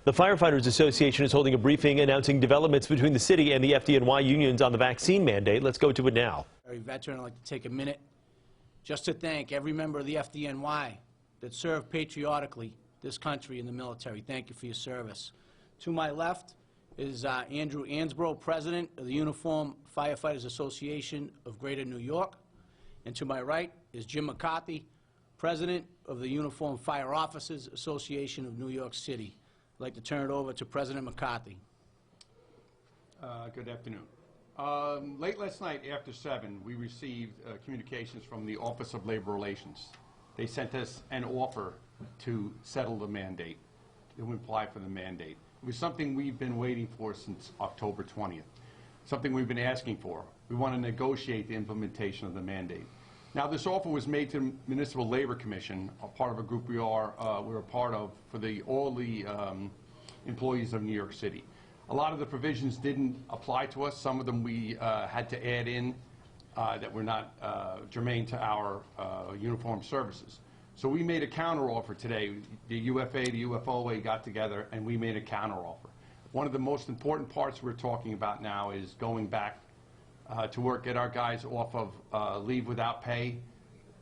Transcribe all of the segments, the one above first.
The Firefighters Association is holding a briefing announcing developments between the city and the FDNY unions on the vaccine mandate. Let's go to it now. Every veteran, I'd like to take a minute just to thank every member of the FDNY that served patriotically this country in the military. Thank you for your service. To my left is Andrew Ansbro, President of the Uniform Firefighters Association of Greater New York. And to my right is Jim McCarthy, President of the Uniform Fire Officers Association of New York City. I'd like to turn it over to President McCarthy. Good afternoon. Late last night after 7, we received communications from the Office of Labor Relations. They sent us an offer to settle the mandate, to apply for the mandate. It was something we've been waiting for since October 20th, something we've been asking for. We want to negotiate the implementation of the mandate. Now, this offer was made to the Municipal Labor Commission, a part of a group we're a part of for all the employees of New York City. A lot of the provisions didn't apply to us. Some of them we had to add in that were not germane to our uniformed services. So we made a counteroffer today. The UFA, the UFOA got together and we made a counteroffer. One of the most important parts we're talking about now is going back to work, get our guys off of leave without pay,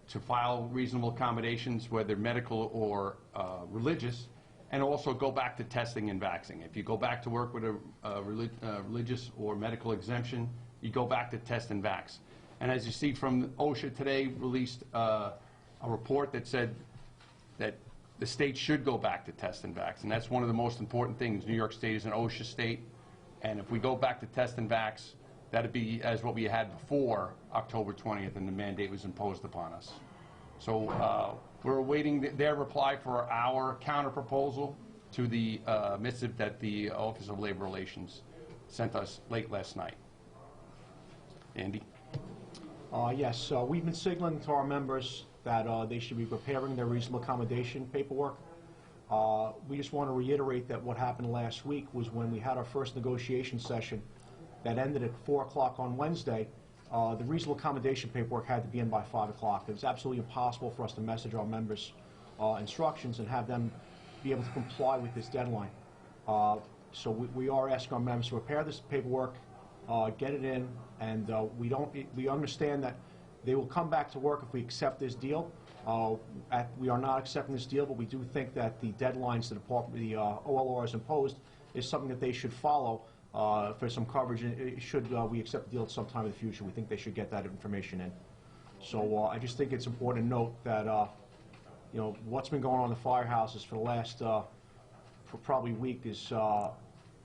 to file reasonable accommodations, whether medical or religious, and also go back to testing and vaxxing. If you go back to work with a religious or medical exemption, you go back to test and vax. And as you see from OSHA today, released a report that said that the state should go back to test and vax, and that's one of the most important things. New York State is an OSHA state, and if we go back to test and vax, that'd be as what we had before October 20th, and the mandate was imposed upon us. So we're awaiting their reply for our counterproposal to the missive that the Office of Labor Relations sent us late last night. Andy? Yes, we've been signaling to our members that they should be preparing their reasonable accommodation paperwork. We just want to reiterate that what happened last week was when we had our first negotiation session that ended at 4 o'clock on Wednesday. The reasonable accommodation paperwork had to be in by 5 o'clock. It was absolutely impossible for us to message our members instructions and have them be able to comply with this deadline. So we are asking our members to prepare this paperwork, get it in, and we understand that they will come back to work if we accept this deal. We are not accepting this deal, but we do think that the deadlines the OLR has imposed is something that they should follow for some coverage. Should we accept the deal at some time in the future, we think they should get that information in. So I just think it's important to note that you know, what's been going on in the firehouses for the last probably week is a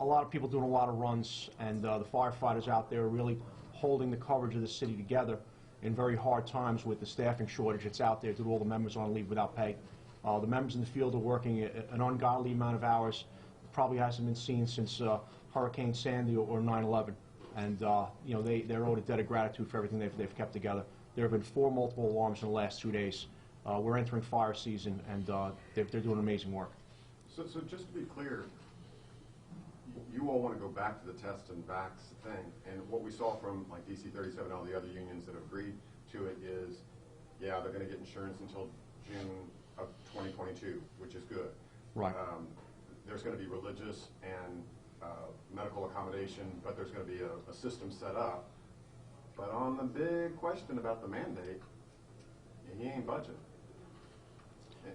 lot of people doing a lot of runs, and the firefighters out there are really holding the coverage of the city together in very hard times with the staffing shortage that's out there due to all the members on leave without pay. The members in the field are working an ungodly amount of hours. Probably hasn't been seen since Hurricane Sandy or 9/11, and you know, they're owed a debt of gratitude for everything they've kept together. There have been 4 multiple alarms in the last 2 days. We're entering fire season, and they're doing amazing work. So just to be clear, you all want to go back to the test and vax thing, and what we saw from like DC 37 and all the other unions that have agreed to it is, yeah, they're going to get insurance until June of 2022, which is good. Right. There's going to be religious and medical accommodation, but there's going to be a system set up. But on the big question about the mandate, he ain't budget.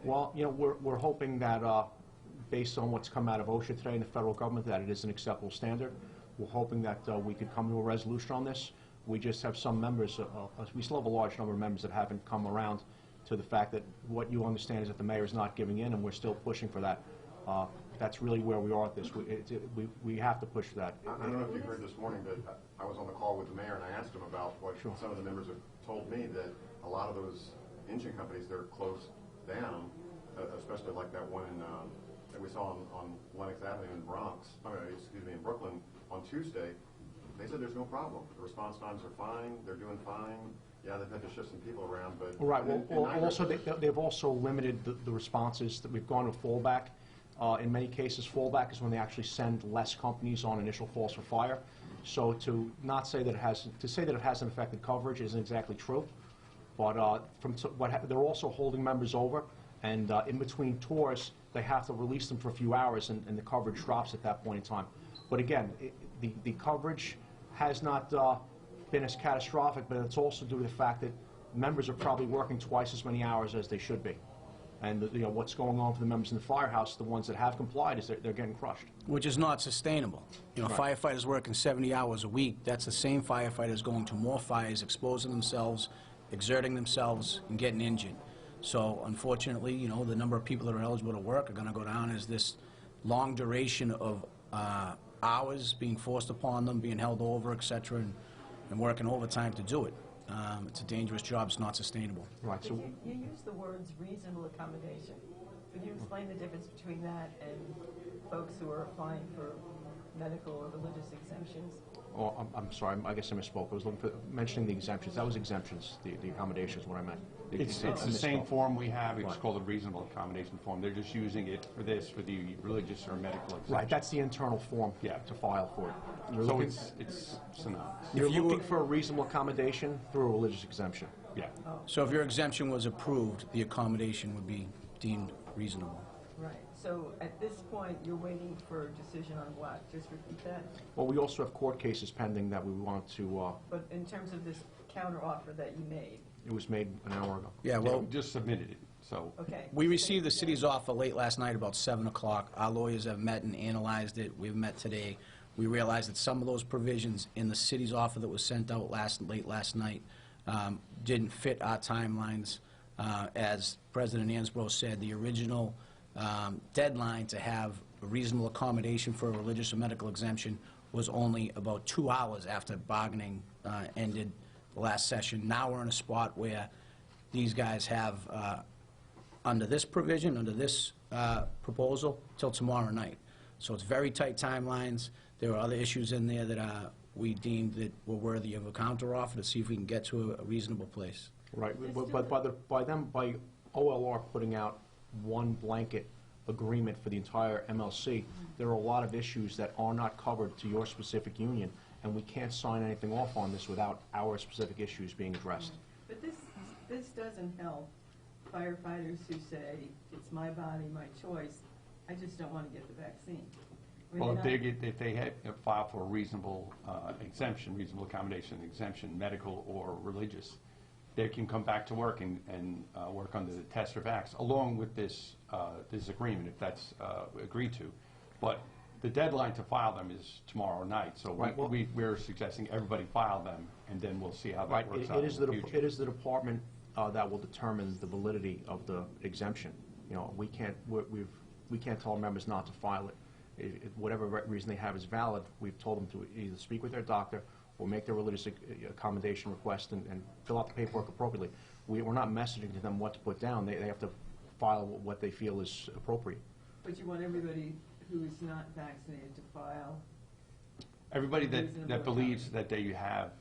Well, you know, we're hoping that based on what's come out of OSHA today and the federal government, that it is an acceptable standard. We're hoping that we could come to a resolution on this. We just have some members, we still have a large number of members that haven't come around to the fact that what you understand is that the mayor is not giving in, and we're still pushing for that. That's really where we are at this. We have to push that. I don't know if you heard this morning, but I was on the call with the mayor and I asked him about what some of the members have told me, that a lot of those engine companies, they're closed down, especially like that one in, that we saw on Lenox Avenue in in Brooklyn on Tuesday. They said there's no problem. The response times are fine. They're doing fine. Yeah, they've had to shift some people around, but... Right. Well, also, they've also limited the responses that we've gone to fallback. In many cases, fallback is when they actually send less companies on initial falls for fire. So to say that it hasn't affected coverage isn't exactly true. But they're also holding members over And in between tours, they have to release them for a few hours, and the coverage drops at that point in time. But again, the coverage has not been as catastrophic, but it's also due to the fact that members are probably working twice as many hours as they should be. And what's going on for the members in the firehouse, the ones that have complied, is they're getting crushed. Which is not sustainable. Right. Firefighters working 70 hours a week, that's the same firefighters going to more fires, exposing themselves, exerting themselves, and getting injured. So unfortunately, the number of people that are eligible to work are going to go down as this long duration of hours being forced upon them, being held over, etc., and working overtime to do it. It's a dangerous job. It's not sustainable. Right. So You use the words reasonable accommodation. Could you explain the difference between that and folks who are applying for medical or religious exemptions? Oh, I'm sorry, I guess I misspoke. I was looking for, mentioning the exemptions. That was exemptions. The accommodation is what I meant. It's I the same misspoke. form we have. It's Right. called a reasonable accommodation form. They're just using it for this, for the religious or medical exemption. Right, that's the internal form Yeah. to file for it. You're So looking, it's synonymous. you're If you looking were- for a reasonable accommodation through a religious exemption. Yeah. So if your exemption was approved, the accommodation would be deemed reasonable. Right. So at this point, you're waiting for a decision on what? Just repeat that? Well, we also have court cases pending that we want to, But in terms of this counteroffer that you made, it was made an hour ago. Yeah, Well, well, just submitted it, so. okay. we received the city's offer late last night, about 7 o'clock. Our lawyers have met and analyzed it. We've met today. We realized that some of those provisions in the city's offer that was sent out late last night didn't fit our timelines. As President Ansbro said, the original deadline to have a reasonable accommodation for a religious or medical exemption was only about 2 hours after bargaining ended the last session. Now we're in a spot where these guys have, under this provision, under this proposal, till tomorrow night. So it's very tight timelines. There are other issues in there that we deemed that were worthy of a counteroffer to see if we can get to a reasonable place. Right, but by OLR putting out one blanket agreement for the entire MLC, there are a lot of issues that are not covered to your specific union, and we can't sign anything off on this without our specific issues being addressed. But this doesn't help firefighters who say, it's my body, my choice, I just don't want to get the vaccine. I mean, Well, they're if they had filed for a reasonable exemption, reasonable accommodation exemption, medical or religious, they can come back to work and work under the test or vax, along with this agreement, if that's agreed to. But the deadline to file them is tomorrow night, so Right, well- we're suggesting everybody file them, and then we'll see how Right, that works it out is in the future. it is the department that will determine the validity of the exemption. We can't tell our members not to file it. Whatever reason they have is valid. We've told them to either speak with their doctor or make their religious accommodation request and fill out the paperwork appropriately. We're not messaging to them what to put down. They have to file what they feel is appropriate. But you want everybody who is not vaccinated to file. Everybody Reasonable that believes that they have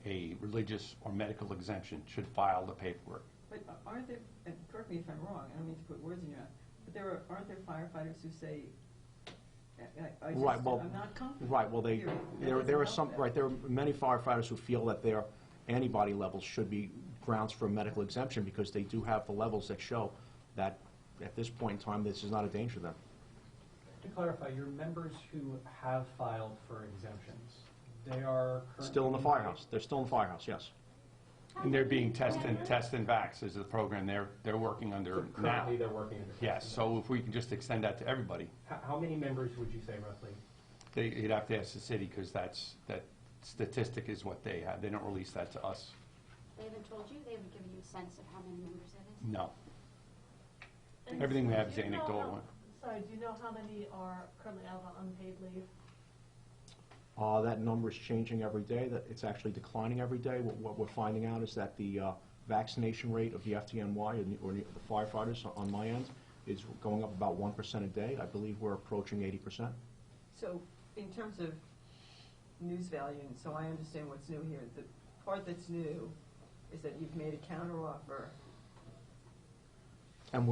a religious or medical exemption should file the paperwork. But aren't there, and correct me if I'm wrong, I don't mean to put words in your mouth, but aren't there firefighters who say, I'm not comfortable? Right, well, period. That there doesn't are help some, them. right, there are many firefighters who feel that their antibody levels should be grounds for a medical exemption because they do have the levels that show that at this point in time, this is not a danger to them. To clarify, your members who have filed for exemptions, they are currently... Still in the firehouse. They're still in the firehouse, yes. And they're being test and vax is the program they're working under So now. currently they're working under... Yes, so if we can just extend that to everybody, How many members would you say roughly? you'd have to ask the city, because that statistic is what they have. They don't release that to us. They haven't told you? They haven't given you a sense of how many members that is? No. And Everything we so have is do you know anecdotal. how- Sorry, do you know how many are currently out on unpaid leave? That number is changing every day. That it's actually declining every day. What we're finding out is that the vaccination rate of the FDNY or the firefighters on my end is going up about 1% a day. I believe we're approaching 80%. So in terms of news value, and so I understand what's new here, the part that's new is that you've made a counteroffer. And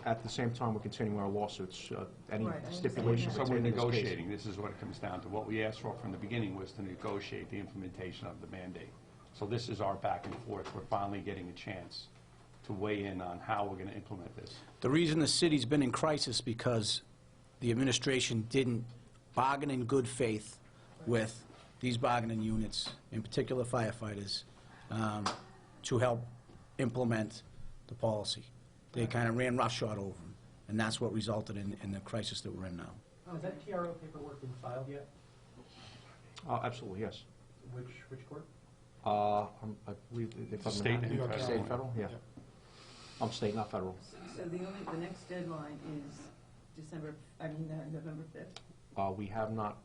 at the same time, we're continuing our lawsuits. Any Right, I understand stipulations that. So we're contained in this case. negotiating. This is what it comes down to. What we asked for from the beginning was to negotiate the implementation of the mandate. So this is our back and forth. We're finally getting a chance to to weigh in on how we're going to implement this. The reason the city's been in crisis because the administration didn't bargain in good faith with these bargaining units, in particular firefighters, to help implement the policy. They kind of ran roughshod over them, and that's what resulted in the crisis that we're in now. Has that TRO paperwork been filed yet? Absolutely, yes. Which court? I believe they State and federal. State and federal, yeah. I'm state, not federal. So the next deadline is November 5th? We have not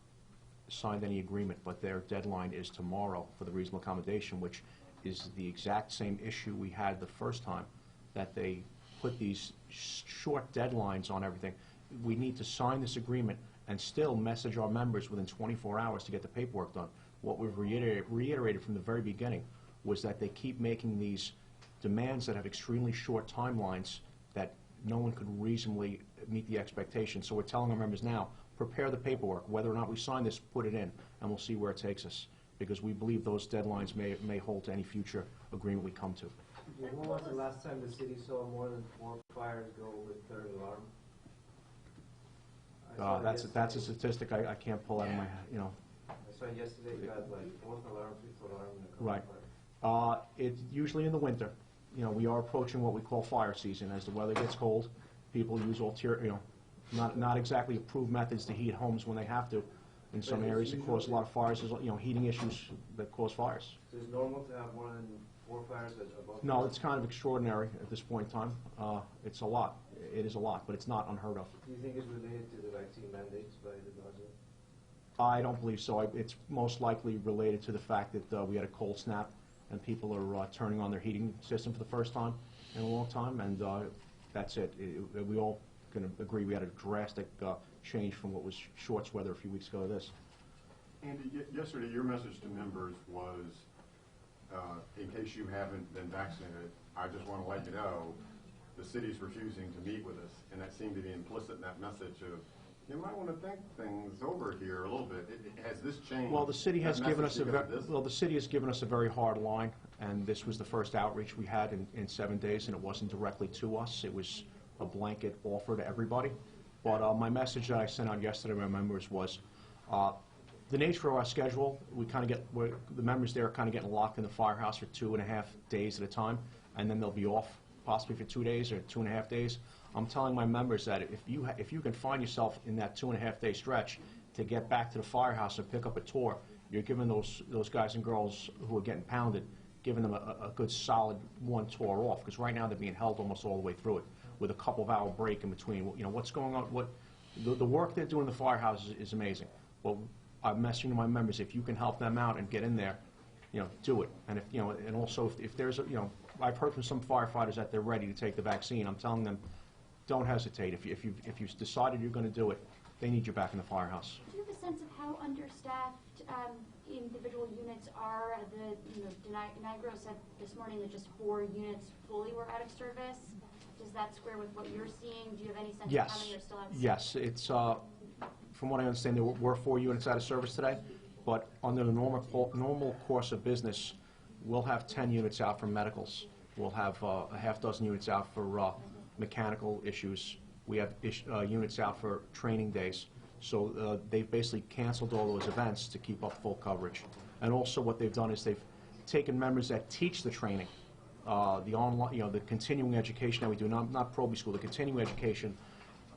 signed any agreement, but their deadline is tomorrow for the reasonable accommodation, which is the exact same issue we had the first time, that they put these short deadlines on everything. We need to sign this agreement and still message our members within 24 hours to get the paperwork done. What we've reiterated from the very beginning was that they keep making these demands that have extremely short timelines that no one could reasonably meet the expectations. So we're telling our members now, prepare the paperwork. Whether or not we sign this, put it in, and we'll see where it takes us, because we believe those deadlines may hold to any future agreement we come to. Yeah, when was the last time the city saw more than 4 fires go with third alarm? That's a statistic I can't pull out of my, you know. I saw yesterday you got like 4th alarm, 5th alarm, and a couple Right. fires. It's usually in the winter. You know, we are approaching what we call fire season. As the weather gets cold, people use not exactly approved methods to heat homes when they have to. In some areas, it causes a lot of fires. There's, heating issues that cause fires. So it's normal to have more than 4 fires above? No, it's kind of extraordinary at this point in time. It's a lot. It is a lot, but it's not unheard of. Do you think it's related to the vaccine mandates by the government? I don't believe so. It's most likely related to the fact that we had a cold snap and people are turning on their heating system for the first time in a long time, and that's it. We all can agree we had a drastic change from what was shorts weather a few weeks ago to this. Andy, yesterday your message to members was, in case you haven't been vaccinated, I just want to let you know the city's refusing to meet with us, and that seemed to be implicit in that message of, you might want to think things over here a little bit. Has this changed? Well, the city has given us a very hard line, and this was the first outreach we had in 7 days, and it wasn't directly to us. It was a blanket offer to everybody. But my message that I sent out yesterday to my members was, the nature of our schedule, the members there are kind of getting locked in the firehouse for 2.5 days at a time, and then they'll be off possibly for 2 days or 2.5 days. I'm telling my members that if you can find yourself in that 2.5 day stretch to get back to the firehouse and pick up a tour, you're giving those guys and girls who are getting pounded, giving them a good solid 1 tour off, because right now they're being held almost all the way through it with a couple of hour break in between. What's going on? The work they're doing in the firehouse is amazing. Well, I'm messaging my members, if you can help them out and get in there, do it. And and also if there's I've heard from some firefighters that they're ready to take the vaccine. I'm telling them, don't hesitate. If you've decided you're going to do it, they need you back in the firehouse. Do you have a sense of how understaffed individual units are? Nigro said this morning that just 4 units fully were out of service. Does that square with what you're seeing? Do you have any sense of how many are still out of service? Yes, it's from what I understand, there were 4 units out of service today, but under the normal course of business, we'll have 10 units out for medicals. We'll have a half dozen units out for mechanical issues. We have units out for training days. So they've basically canceled all those events to keep up full coverage. And also what they've done is they've taken members that teach the training, the online, the continuing education that we do, not Proby School, the continuing education.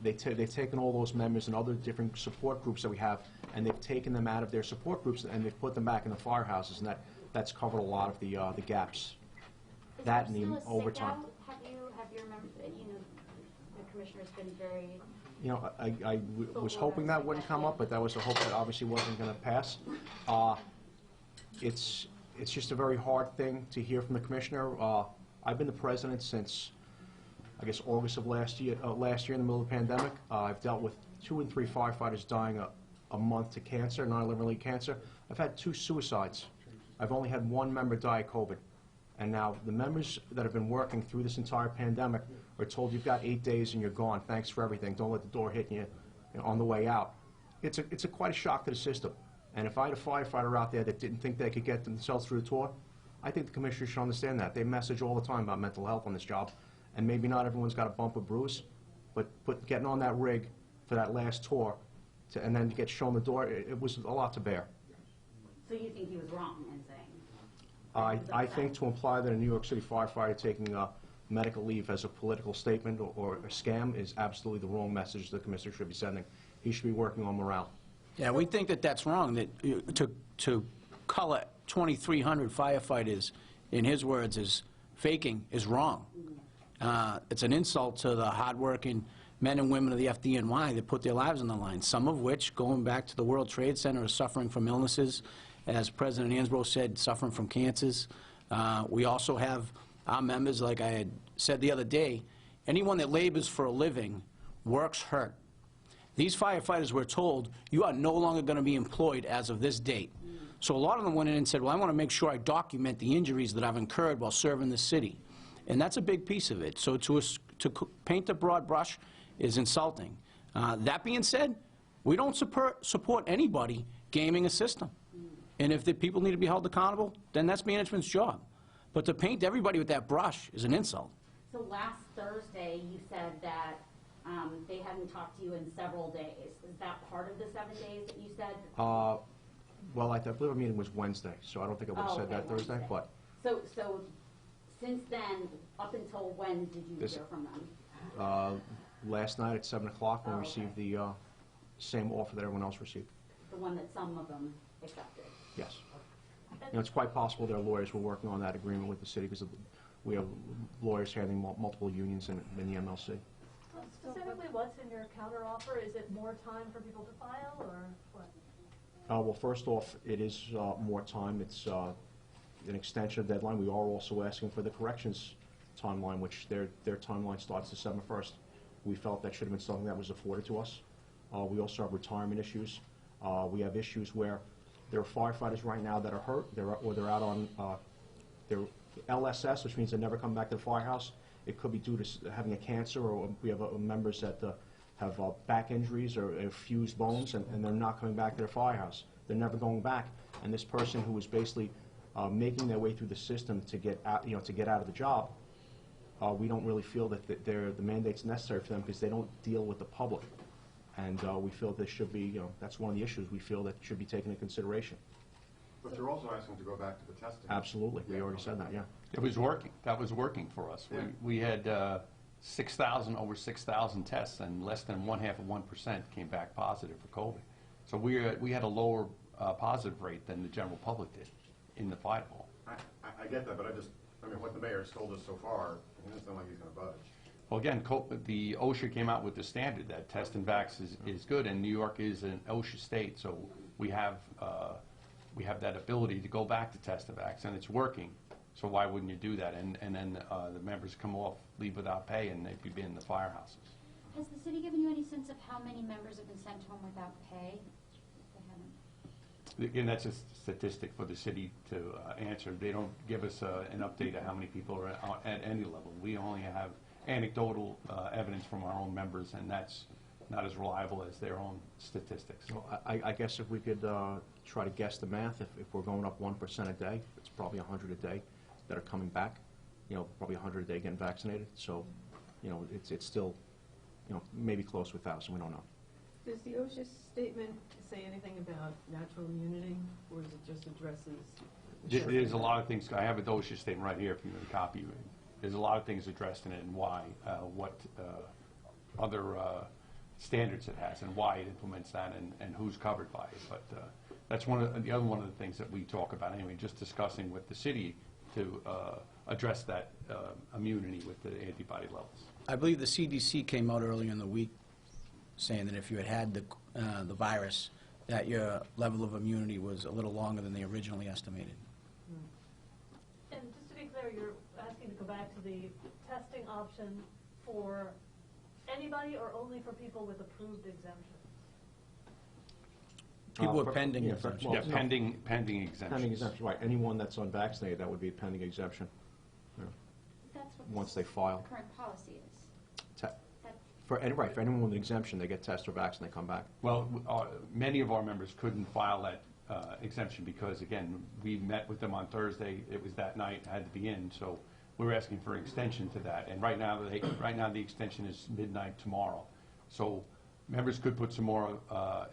They've taken all those members and other different support groups that we have, and they've taken them out of their support groups and they've put them back in the firehouses, and that's covered a lot of the gaps. That and the overtime. Have your members, the commissioner's been very... I was hoping that wouldn't come up, but that was a hope that obviously wasn't going to pass. It's just a very hard thing to hear from the commissioner. I've been the president since, I guess, August of last year in the middle of the pandemic. I've dealt with 2 and 3 firefighters dying a month to cancer, non-liver-related cancer. I've had 2 suicides. I've only had 1 member die of COVID. And now the members that have been working through this entire pandemic are told you've got 8 days and you're gone. Thanks for everything. Don't let the door hit you on the way out. It's quite a shock to the system. And if I had a firefighter out there that didn't think they could get themselves through the tour, I think the commissioners should understand that. They message all the time about mental health on this job, and maybe not everyone's got a bump or bruise, but getting on that rig for that last tour, and then to get shown the door, it was a lot to bear. So you think he was wrong in saying? I think to imply that a New York City firefighter taking medical leave as a political statement or a scam is absolutely the wrong message the commissioner should be sending. He should be working on morale. Yeah, we think that that's wrong, that to color 2,300 firefighters, in his words, as faking is wrong. It's an insult to the hardworking men and women of the FDNY that put their lives on the line, some of which, going back to the World Trade Center, are suffering from illnesses, as President Ansbro said, suffering from cancers. We also have our members, like I had said the other day, anyone that labors for a living works hurt. These firefighters were told, you are no longer going to be employed as of this date. So a lot of them went in and said, well, I want to make sure I document the injuries that I've incurred while serving the city. And that's a big piece of it. So to paint a broad brush is insulting. That being said, we don't support anybody gaming a system. And if the people need to be held accountable, then that's management's job. But to paint everybody with that brush is an insult. So last Thursday, you said that they hadn't talked to you in several days. Is that part of the 7 days that you said? Well, I believe our meeting was Wednesday, so I don't think I would have said that Thursday, Wednesday. but... So since then, up until when did you hear from them? Last night at 7 o'clock, we received the same offer that everyone else received. The one that some of them accepted? Yes. You know, it's quite possible their lawyers were working on that agreement with the city because we have lawyers handling multiple unions in the MLC. Specifically, what's in your counteroffer? Is it more time for people to file, or what? Well, first off, it is more time. It's an extension of deadline. We are also asking for the corrections timeline, which their timeline starts December 1st. We felt that should have been something that was afforded to us. We also have retirement issues. We have issues where there are firefighters right now that are hurt, or they're out on their LSS, which means they never come back to the firehouse. It could be due to having a cancer, or we have members that have back injuries or fused bones, and they're not coming back to their firehouse. They're never going back. And this person who was basically making their way through the system to get out, to get out of the job, we don't really feel that the mandate's necessary for them because they don't deal with the public. And we feel this should be, that's one of the issues we feel that should be taken into consideration. But you're also asking to go back to the testing. Absolutely. We already said that, yeah. It was working. That was working for us. Yeah. We had over 6,000 tests, and less than 0.5% came back positive for COVID. So we had a lower positive rate than the general public did in the fire hall. I get that, but I mean, what the mayor's told us so far, it doesn't sound like he's going to budge. Well, again, the OSHA came out with the standard that test and vax is good, and New York is an OSHA state, so we have that ability to go back to test and vax, and it's working. So why wouldn't you do that? And then the members come off, leave without pay, and they'd be in the firehouses. Has the city given you any sense of how many members have been sent home without pay? Again, that's a statistic for the city to answer. They don't give us an update of how many people are at any level. We only have anecdotal evidence from our own members, and that's not as reliable as their own statistics. Well, I guess if we could try to guess the math, if we're going up 1% a day, it's probably 100 a day that are coming back. Probably 100 a day getting vaccinated. So, it's still, maybe close to 1,000. We don't know. Does the OSHA statement say anything about natural immunity, or does it just addresses? There's a lot of things. I have a OSHA statement right here if you want to copy it. There's a lot of things addressed in it, and why, what other standards it has, and why it implements that, and who's covered by it. But that's one of the things that we talk about anyway, just discussing with the city to address that immunity with the antibody levels. I believe the CDC came out earlier in the week saying that if you had the virus, that your level of immunity was a little longer than they originally estimated. And just to be clear, you're asking to go back to the testing option for anybody or only for people with approved exemptions? People with pending exemptions. Yeah, pending exemptions. Pending exemption, right. Anyone that's unvaccinated, that would be a pending exemption. That's what Once they file. the current policy is. For anyone with an exemption, they get tested or vaccinated, they come back. Well, many of our members couldn't file that exemption because, again, we met with them on Thursday. It was that night, had to be in, so we're asking for an extension to that. And right now the extension is midnight tomorrow. So members could put some more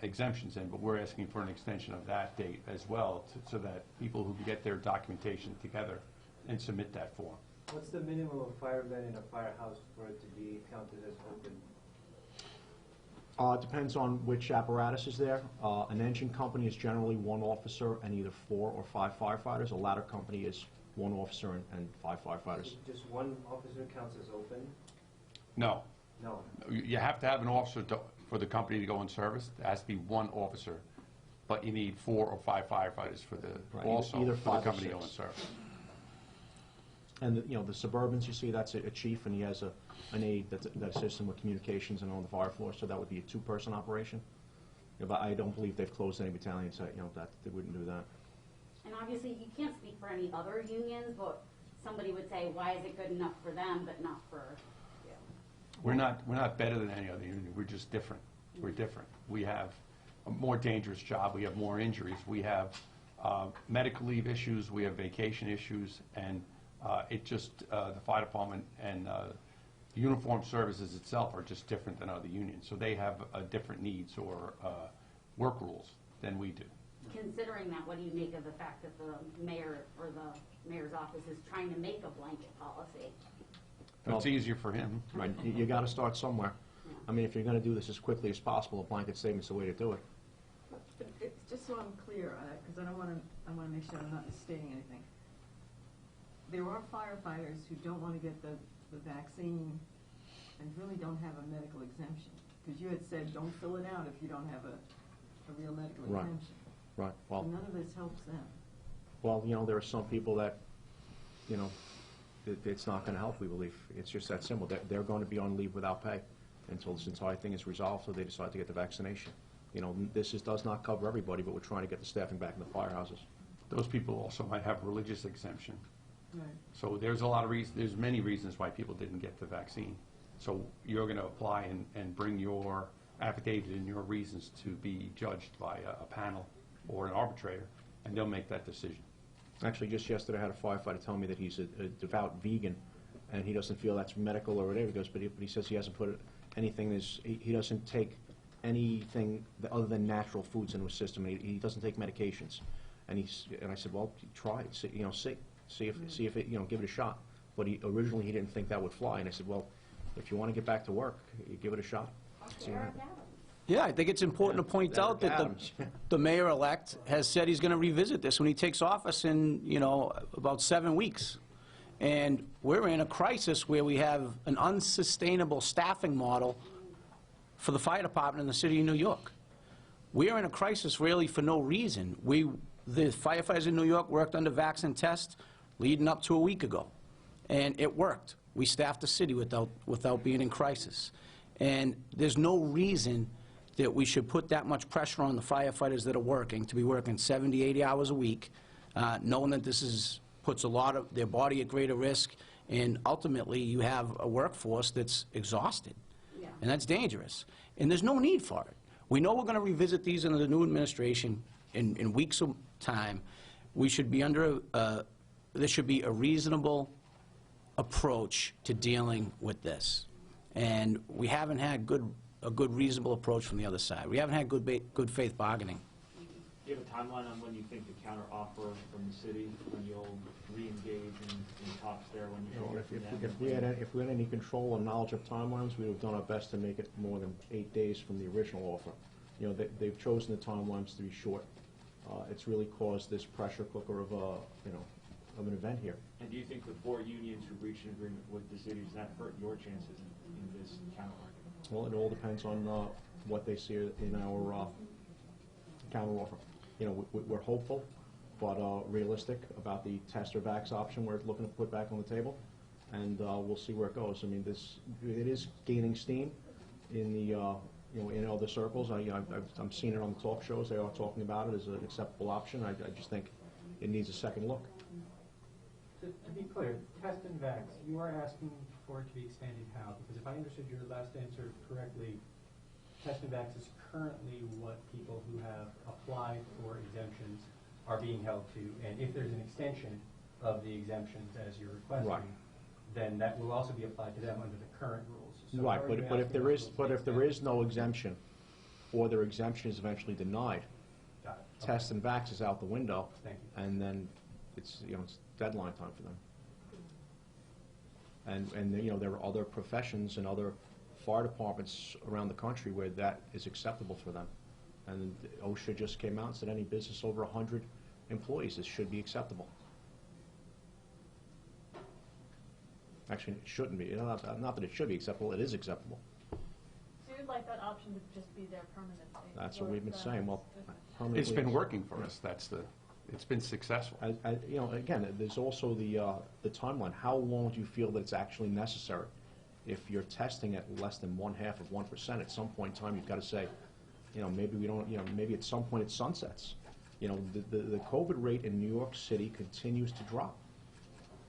exemptions in, but we're asking for an extension of that date as well, so that people who can get their documentation together and submit that form. What's the minimum of fire event in a firehouse for it to be counted as open? It depends on which apparatus is there. An engine company is generally one officer and either 4 or 5 firefighters. A ladder company is one officer and 5 firefighters. Just one officer counts as open? No. No. You have to have an officer for the company to go in service. There has to be one officer, but you need 4 or 5 firefighters for the Either for 5 the or company to go in 6. service. And the Suburbans, you see, that's a chief, and he has an aide that assists him with communications and on the fire floor, so that would be a 2-person operation. But I don't believe they've closed any battalions, that they wouldn't do that. And obviously, you can't speak for any other unions, but somebody would say, why is it good enough for them, but not for you? We're not better than any other union. We're just different. We're different. We have a more dangerous job. We have more injuries. We have medical leave issues. We have vacation issues, and the fire department and the uniformed services itself are just different than other unions. So they have different needs or work rules than we do. Considering that, what do you make of the fact that the mayor or the mayor's office is trying to make a blanket policy? It's easier for him. Right, you got to start somewhere. Yeah. I mean, if you're going to do this as quickly as possible, a blanket statement's the way to do it. But it's just so I'm clear, because I want to make sure I'm not misstating anything. There are firefighters who don't want to get the vaccine and really don't have a medical exemption. Because you had said, don't fill it out if you don't have a real medical exemption. Right. Well, So none of this helps them. well, there are some people that, it's not going to help, we believe. It's just that simple. They're going to be on leave without pay until this entire thing is resolved, so they decide to get the vaccination. This does not cover everybody, but we're trying to get the staffing back in the firehouses. Those people also might have religious exemption. Right. So there's a lot of reasons. There's many reasons why people didn't get the vaccine. So you're going to apply and bring your affidavit and your reasons to be judged by a panel or an arbitrator, and they'll make that decision. Actually, just yesterday I had a firefighter tell me that he's a devout vegan, and he doesn't feel that's medical or whatever. He goes, but he says he hasn't put anything. He doesn't take anything other than natural foods into his system. He doesn't take medications. And I said, well, try it. See if it, give it a shot. But originally he didn't think that would fly. And I said, well, if you want to get back to work, you give it a shot. See what happens. Yeah, I think it's important to point out that the mayor-elect has said he's going to revisit this when he takes office in, about 7 weeks. And we're in a crisis where we have an unsustainable staffing model for the fire department in the city of New York. We are in a crisis really for no reason. The firefighters in New York worked under vaccine test leading up to a week ago, and it worked. We staffed the city without being in crisis. And there's no reason that we should put that much pressure on the firefighters that are working to be working 70, 80 hours a week, knowing that this puts a lot of their body at greater risk, and ultimately you have a workforce that's exhausted. Yeah. And that's dangerous. And there's no need for it. We know we're going to revisit these under the new administration in weeks of time. We should be there should be a reasonable approach to dealing with this. And we haven't had a good, reasonable approach from the other side. We haven't had good faith bargaining. Do you have a timeline on when you think the counter offer from the city, when you'll re-engage in talks there, when you hear from them? If we had any control or knowledge of timelines, we would have done our best to make it more than 8 days from the original offer. They've chosen the timelines to be short. It's really caused this pressure cooker of an event here. And do you think the 4 unions who reached an agreement with the city, does that hurt your chances in this counter argument? Well, it all depends on what they see in our counter offer. We're hopeful, but realistic about the test or vax option we're looking to put back on the table, and we'll see where it goes. I mean, it is gaining steam in the in other circles. I'm seeing it on the talk shows. They are talking about it as an acceptable option. I just think it needs a second look. To be clear, test and vax, you are asking for it to be expanded how? Because if I understood your last answer correctly, test and vax is currently what people who have applied for exemptions are being held to, and if there's an extension of the exemptions as you're requesting, Right. then that will also be applied to them under the current rules. So Right, how are you but if asking there us is, to but if there extend? is no exemption, or their exemption is eventually denied, Got it. test and vax is out the window, Thank you. and then it's, it's deadline time for them. And there are other professions and other fire departments around the country where that is acceptable for them. And OSHA just came out and said any business over 100 employees, this should be acceptable. Actually, it shouldn't be. Not that it should be acceptable, it is acceptable. So you'd like that option to just be there permanently? That's what or we've been the- saying. Well, permanently. It's been working for us. It's been successful. Again, there's also the timeline. How long do you feel that it's actually necessary? If you're testing at less than 0.5%, at some point in time, you've got to say, maybe we don't, maybe at some point it sunsets. The COVID rate in New York City continues to drop.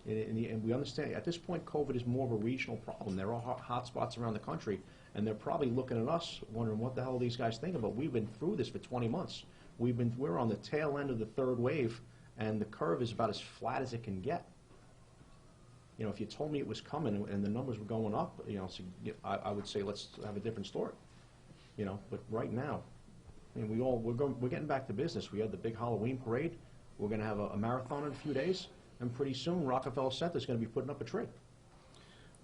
And we understand, at this point, COVID is more of a regional problem. There are hot spots around the country, and they're probably looking at us, wondering what the hell these guys think about. We've been through this for 20 months. We're on the tail end of the third wave, and the curve is about as flat as it can get. If you told me it was coming and the numbers were going up, so I would say let's have a different story. But right now, we're getting back to business. We had the big Halloween parade. We're going to have a marathon in a few days, and pretty soon Rockefeller Center is going to be putting up a tree.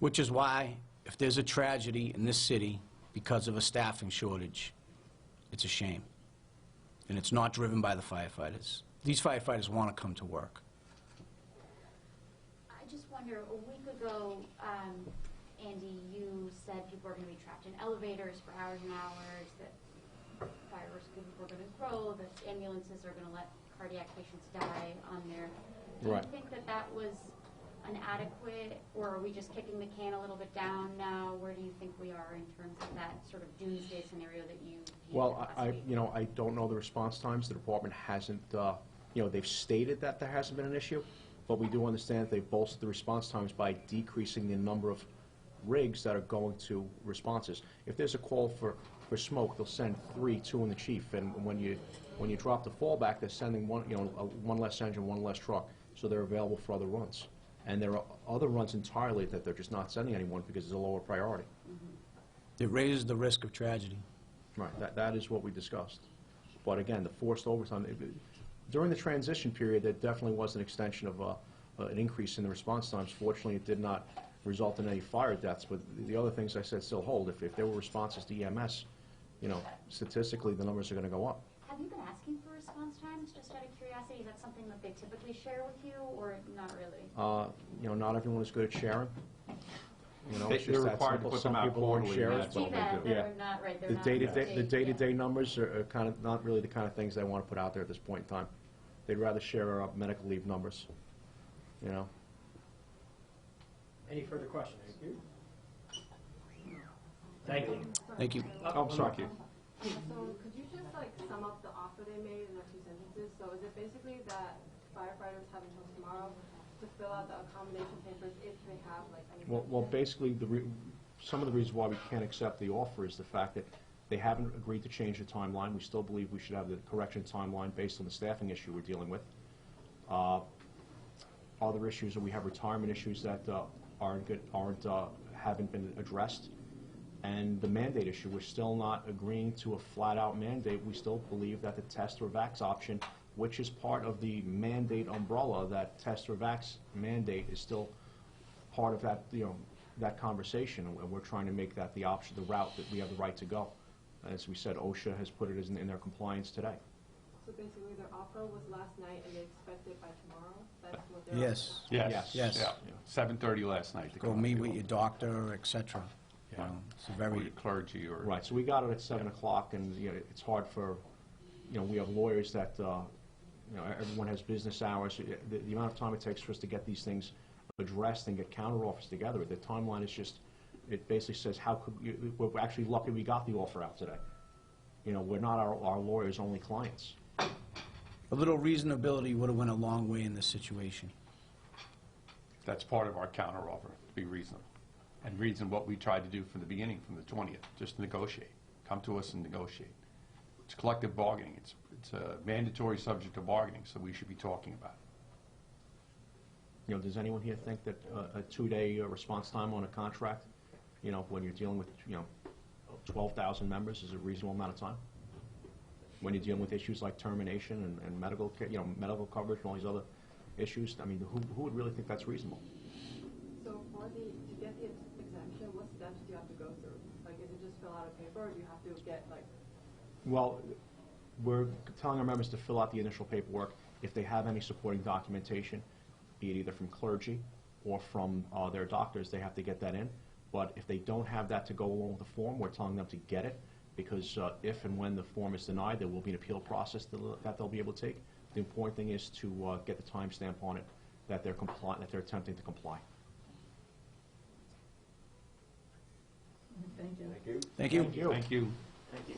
Which is why, if there's a tragedy in this city because of a staffing shortage, it's a shame. And it's not driven by the firefighters. These firefighters want to come to work. I just wonder, a week ago, Andy, you said people are going to be trapped in elevators for hours and hours, that fire rescue people are going to grow, that ambulances are going to let cardiac patients die on there. Do Right. you think that that was an adequate, or are we just kicking the can a little bit down now? Where do you think we are in terms of that sort of doomsday scenario that you painted Well, last week? I don't know the response times. The department hasn't, they've stated that there hasn't been an issue, but we do understand that they've bolstered the response times by decreasing the number of rigs that are going to responses. If there's a call for smoke, they'll send 3, 2 in the chief, and when you drop the fallback, they're sending one less engine, one less truck, so they're available for other runs. And there are other runs entirely that they're just not sending anyone because it's a lower priority. It raises the risk of tragedy. Right, that is what we discussed. But again, the forced overtime, during the transition period, there definitely was an extension of an increase in the response times. Fortunately, it did not result in any fire deaths, but the other things I said still hold. If there were responses to EMS, statistically, the numbers are going to go up. Have you been asking for response times, just out of curiosity? Is that something that they typically share with you, or not really? Not everyone is good at sharing. It's They're just that required to simple. put Some them out people won't quarterly, share and it. that's See all they that, do. they're Yeah. not, right, they're The not day-to-day, the up-to-date, day-to-day numbers are kind of not really the kind of things they want to put out there at this point in time. They'd rather share our medical leave numbers, Any further questions? Thank you. Thank you. Oh, I'm sorry. So could you just sum up the offer they made in a few sentences? So is it basically that firefighters have until tomorrow to fill out the accommodation papers if they have any? Well, basically, some of the reasons why we can't accept the offer is the fact that they haven't agreed to change the timeline. We still believe we should have the correction timeline based on the staffing issue we're dealing with. Other issues, we have retirement issues that haven't been addressed. And the mandate issue, we're still not agreeing to a flat-out mandate. We still believe that the test or vax option, which is part of the mandate umbrella, that test or vax mandate is still part of that, that conversation. And we're trying to make that the option, the route that we have the right to go. As we said, OSHA has put it in their compliance today. So basically their offer was last night and they expect it by tomorrow? That's what they're Yes. Yes. Yes. Yeah. 7:30 last night. to Go come meet up with to- your doctor, etc. It's a or very your clergy or. Right, so we got it at 7 o'clock, and it's hard for, we have lawyers that, everyone has business hours. The amount of time it takes for us to get these things addressed and get counteroffers together, the timeline is just, it basically says, how could we're actually lucky we got the offer out today. We're not our lawyers' only clients. A little reasonability would have went a long way in this situation. That's part of our counteroffer, to be reasonable. And reason what we tried to do from the beginning, from the 20th, just negotiate. come to us and negotiate. It's collective bargaining. It's a mandatory subject of bargaining, so we should be talking about it. You know, does anyone here think that a 2-day response time on a contract, you know, when you're dealing with, you know, 12,000 members is a reasonable amount of time? When you're dealing with issues like termination and medical care, you know, medical coverage and all these other issues, I mean, who would really think that's reasonable? So to get the exemption, what steps do you have to go through? Like, is it just fill out a paper, or do you have to get, like... Well, we're telling our members to fill out the initial paperwork. If they have any supporting documentation, be it either from clergy or from their doctors, they have to get that in. But if they don't have that to go along with the form, we're telling them to get it, because if and when the form is denied, there will be an appeal process that they'll be able to take. The important thing is to get the timestamp on it that they're compliant, that they're attempting to comply. Thank you. Thank you. Thank you. Thank you.